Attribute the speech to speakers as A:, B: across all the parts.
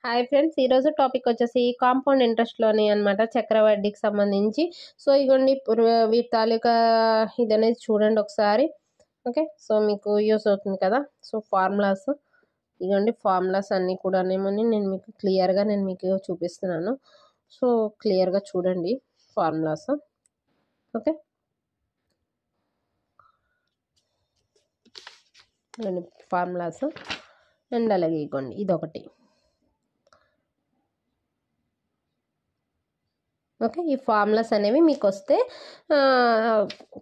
A: Hi friends, ఈరోజు topic వచ్చేసి compound ఇంట్రెస్ట్లోని అనమాట, చక్రవడ్డీకి సంబంధించి. సో ఇగోండి వీటి తాలూకా ఇది అనేది చూడండి ఒకసారి. ఓకే, సో మీకు యూస్ అవుతుంది కదా. సో ఫార్ములాస్ ఇగోండి, ఫార్ములాస్ అన్నీ కూడా నేను మీకు క్లియర్గా మీకు చూపిస్తున్నాను. సో క్లియర్గా చూడండి ఫార్ములాస్. ఓకే, ఫార్ములాస్ అండ్ అలాగే ఇగోండి ఇదొకటి. ఓకే, ఈ ఫార్ములాస్ అనేవి మీకు వస్తే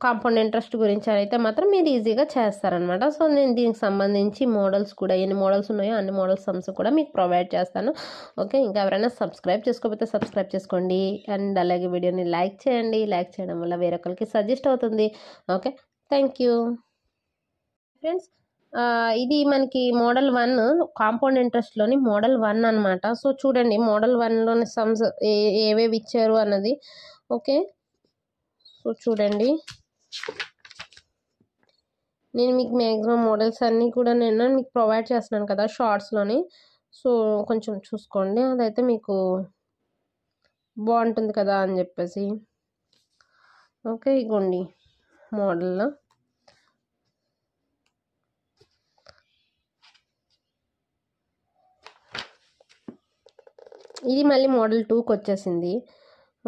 A: కాంపౌండ్ ఇంట్రెస్ట్ గురించి అయితే మాత్రం మీరు ఈజీగా చేస్తారనమాట. సో నేను దీనికి సంబంధించి మోడల్స్ కూడా ఎన్ని మోడల్స్ ఉన్నాయో అన్ని మోడల్స్ సమ్స్ కూడా మీకు ప్రొవైడ్ చేస్తాను. ఓకే, ఇంకా ఎవరైనా సబ్స్క్రైబ్ చేసుకోకపోతే సబ్స్క్రైబ్ చేసుకోండి అండ్ అలాగే వీడియోని లైక్ చేయండి. లైక్ చేయడం వల్ల వేరొకరికి సజెస్ట్ అవుతుంది. Okay, thank you friends. ఇది మనకి మోడల్ 1 కాంపౌండ్ ఇంట్రెస్ట్లోని మోడల్ 1 అనమాట. సో చూడండి మోడల్ 1లోని సమ్స్ ఏవేవి ఇచ్చారు అన్నది. ఓకే, సో చూడండి నేను మీకు మ్యాక్సిమం మోడల్స్ అన్నీ కూడా నేను మీకు ప్రొవైడ్ చేస్తున్నాను కదా షార్ట్స్లోని. సో కొంచెం చూసుకోండి, అదైతే మీకు బాగుంటుంది కదా అని చెప్పేసి. ఓకే, ఇగోండి మోడల్లో ఇది మళ్ళీ మోడల్ 2కి వచ్చేసింది.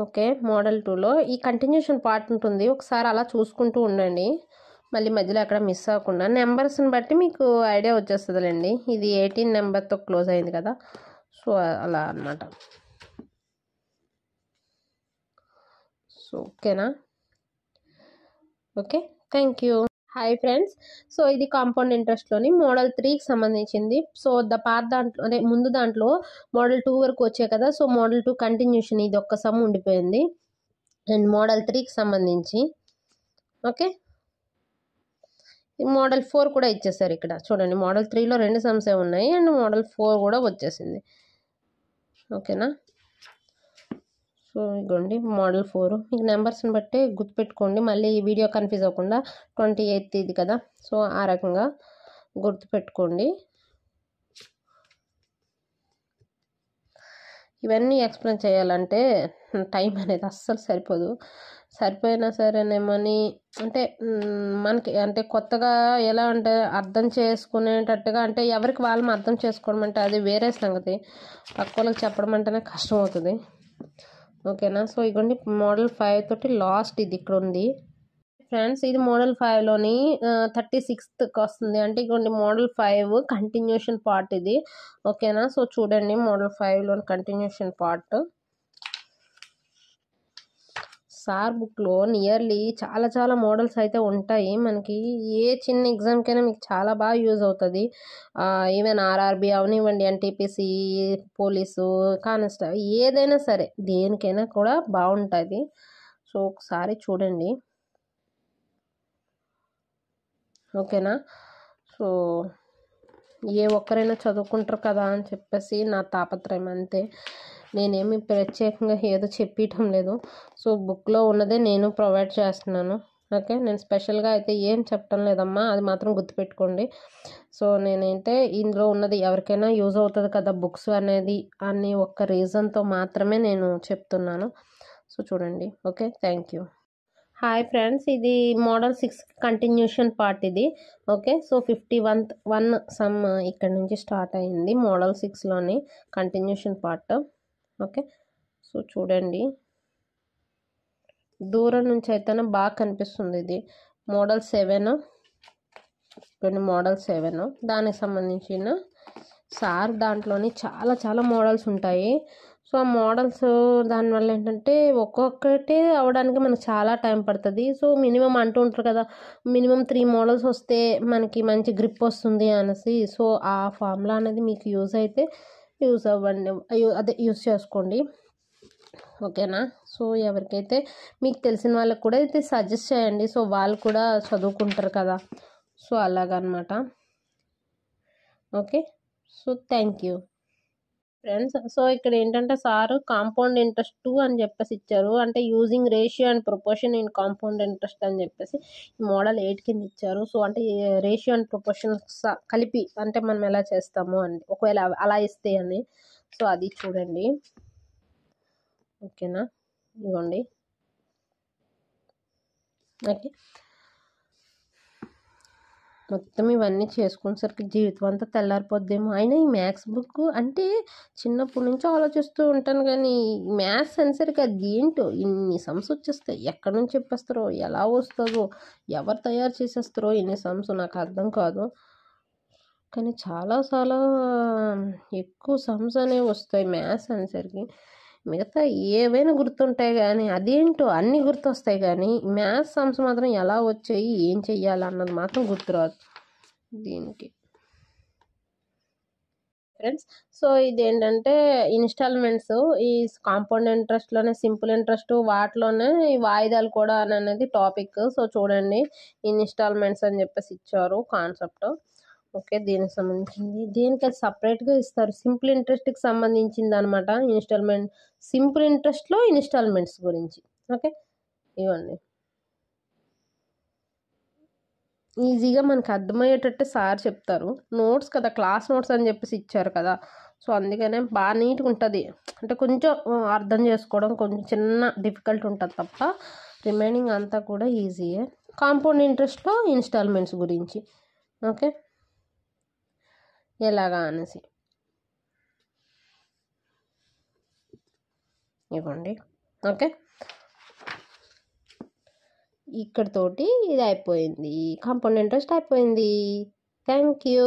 A: ఓకే, మోడల్ 2లో ఈ కంటిన్యూషన్ పార్ట్ ఉంటుంది, ఒకసారి అలా చూసుకుంటూ ఉండండి, మళ్ళీ మధ్యలో అక్కడ మిస్ అవ్వకుండా. నెంబర్స్ని బట్టి మీకు ఐడియా వచ్చేస్తుందిలేండి. ఇది 18 నెంబర్తో క్లోజ్ అయింది కదా, సో అలా అనమాట. సో ఓకేనా. Okay, thank you. Hi friends, so ఇది కాంపౌండ్ ఇంట్రెస్ట్లోని మోడల్ 3కి సంబంధించింది. సో దాంట్లో అదే ముందు దాంట్లో మోడల్ 2 వరకు వచ్చాయి కదా. సో మోడల్ 2 కంటిన్యూషన్ ఇది ఒక్క సమ్ ఉండిపోయింది అండ్ మోడల్ 3కి సంబంధించి. ఓకే, మోడల్ 4 కూడా ఇచ్చేసారు ఇక్కడ చూడండి. మోడల్ 3లో 2 సమ్సే ఉన్నాయి అండ్ మోడల్ 4 కూడా వచ్చేసింది. ఓకేనా, సో ఇగోండి మోడల్ 4 మీకు నెంబర్స్ని బట్టి గుర్తుపెట్టుకోండి, మళ్ళీ ఈ వీడియో కన్ఫ్యూజ్ అవ్వకుండా. 28 ఇది కదా, సో ఆ రకంగా గుర్తుపెట్టుకోండి. ఇవన్నీ ఎక్స్ప్లెయిన్ చేయాలంటే టైం అనేది అస్సలు సరిపోదు. సరిపోయినా సరేనేమని అంటే మనకి అంటే కొత్తగా ఎలా అంటే అర్థం చేసుకునేటట్టుగా అంటే ఎవరికి వాళ్ళని అర్థం చేసుకోవడం అంటే అది వేరే సంగతి. పక్క వాళ్ళకి చెప్పడం అంటేనే కష్టం అవుతుంది. ఓకేనా, సో ఇగోండి మోడల్ 5 తోటి లాస్ట్ ఇది ఇక్కడ ఉంది ఫ్రెండ్స్. ఇది మోడల్ 5లోని 36కి వస్తుంది. అంటే ఇగోండి మోడల్ 5 కంటిన్యూషన్ పార్ట్ ఇది. ఓకేనా, సో చూడండి మోడల్ 5లోని కంటిన్యూషన్ పార్ట్. సార్ బుక్లో నియర్లీ చాలా మోడల్స్ అయితే ఉంటాయి మనకి. ఏ చిన్న ఎగ్జామ్కైనా మీకు చాలా బాగా యూజ్ అవుతుంది. ఈవెన్ ఆర్ఆర్బి అవనివ్వండి, ఎన్టీపీసీ, పోలీసు, కానిస్టేబుల్, ఏదైనా సరే దేనికైనా కూడా బాగుంటుంది. సో ఒకసారి చూడండి. ఓకేనా, సో ఏ ఒక్కరైనా చదువుకుంటారు కదా అని చెప్పేసి నా తాపత్రయం అంతే. నేనేమి ప్రత్యేకంగా ఏదో చెప్పటం లేదు. సో బుక్లో ఉన్నదే నేను ప్రొవైడ్ చేస్తున్నాను. ఓకే, నేను స్పెషల్గా అయితే ఏం చెప్పటం లేదమ్మా, అది మాత్రం గుర్తుపెట్టుకోండి. సో నేనైతే ఇందులో ఉన్నది ఎవరికైనా యూజ్ అవుతుంది కదా బుక్స్ అనేది అని ఒక్క రీజన్తో మాత్రమే నేను చెప్తున్నాను. సో చూడండి. Okay, thank you. Hi friends, ఇది మోడల్ 6 కంటిన్యూషన్ పార్ట్ ఇది. ఓకే, సో 51 సమ్ ఇక్కడ నుంచి స్టార్ట్ అయింది మోడల్ 6లోని కంటిన్యూషన్ పార్ట్. ఓకే, సో చూడండి దూరం నుంచి అయితేనే బాగా కనిపిస్తుంది. ఇది మోడల్ 7 కొన్ని మోడల్ 7 దానికి సంబంధించిన సార్ దాంట్లోని చాలా మోడల్స్ ఉంటాయి. సో ఆ మోడల్స్ దానివల్ల ఏంటంటే ఒక్కొక్కటి అవడానికి మనకు చాలా టైం పడుతుంది. సో మినిమం అంటూ ఉంటారు కదా, మినిమం 3 మోడల్స్ వస్తే మనకి మంచి గ్రిప్ వస్తుంది అనేసి. సో ఆ ఫార్ములా అనేది మీకు యూజ్ అయితే యూజ్ అవ్వండి, అదే యూజ్ చేసుకోండి. ఓకేనా, సో ఎవరికైతే మీకు తెలిసిన వాళ్ళకి కూడా అయితే సజెస్ట్ చేయండి. సో వాళ్ళు కూడా చదువుకుంటారు కదా, సో అలాగనమాట. Okay, so thank you friends. So ఇక్కడ ఏంటంటే సారు కాంపౌండ్ ఇంట్రెస్ట్ 2 అని చెప్పేసి ఇచ్చారు. అంటే using ratio and proportion in compound interest అని చెప్పేసి మోడల్ 8 కింద ఇచ్చారు. సో అంటే రేషియో అండ్ ప్రొపోర్షన్ కలిపి అంటే మనం ఎలా చేస్తాము అని ఒకవేళ అలా ఇస్తే అని. సో అది చూడండి. ఓకేనా, ఇదిగోండి. ఓకే, మొత్తం ఇవన్నీ చేసుకునేసరికి జీవితం అంతా తెల్లారిపోద్దేమో. అయినా ఈ మ్యాథ్స్ బుక్ అంటే చిన్నప్పటి నుంచి ఆలోచిస్తూ ఉంటాను, కానీ మ్యాథ్స్ అనేసరికి అది ఏంటో ఇన్ని సమ్స్ వచ్చేస్తాయి. ఎక్కడి నుంచి చెప్పేస్తారో, ఎలా వస్తుందో, ఎవరు తయారు చేసేస్తారో ఇన్ని సమ్స్ నాకు అర్థం కాదు. కానీ చాలా చాలా ఎక్కువ సమ్స్ అనేవి వస్తాయి మ్యాథ్స్ అనేసరికి. మిగతా ఏవైనా గుర్తుంటాయి కానీ అదేంటో అన్నీ గుర్తొస్తాయి, కానీ మ్యాథ్స్ సమ్స్ మాత్రం ఎలా వచ్చాయి, ఏం చెయ్యాలి అన్నది మాత్రం గుర్తురాదు దీనికి ఫ్రెండ్స్. సో ఇదేంటంటే ఇన్స్టాల్మెంట్స్, ఈ కాంపౌండ్ ఇంట్రెస్ట్లోనే సింపుల్ ఇంట్రెస్ట్ వాటిలోనే ఈ వాయిదాలు కూడా అని అనేది టాపిక్. సో చూడండి, ఇన్స్టాల్మెంట్స్ అని చెప్పేసి ఇచ్చారు కాన్సెప్ట్. ఓకే, దీనికి సంబంధించింది దేనికి అది సపరేట్గా ఇస్తారు. సింపుల్ ఇంట్రెస్ట్కి సంబంధించింది అనమాట ఇన్స్టాల్మెంట్. సింపుల్ ఇంట్రెస్ట్లో ఇన్స్టాల్మెంట్స్ గురించి. ఓకే, ఇవ్వండి. ఈజీగా మనకు అర్థమయ్యేటట్టు సార్ చెప్తారు. నోట్స్ కదా, క్లాస్ నోట్స్ అని చెప్పేసి ఇచ్చారు కదా, సో అందుకనే బాగా నీట్గా ఉంటుంది. అంటే కొంచెం అర్థం చేసుకోవడం కొంచెం చిన్న డిఫికల్ట్ ఉంటుంది తప్ప రిమైనింగ్ అంతా కూడా ఈజీయే. కాంపౌండ్ ఇంట్రెస్ట్లో ఇన్స్టాల్మెంట్స్ గురించి. ఓకే, ఎలాగా అనేసి ఇవ్వండి. ఓకే, ఇక్కడితోటి ఇది అయిపోయింది, కాంపౌండ్ ఇంట్రెస్ట్ అయిపోయింది. Thank you.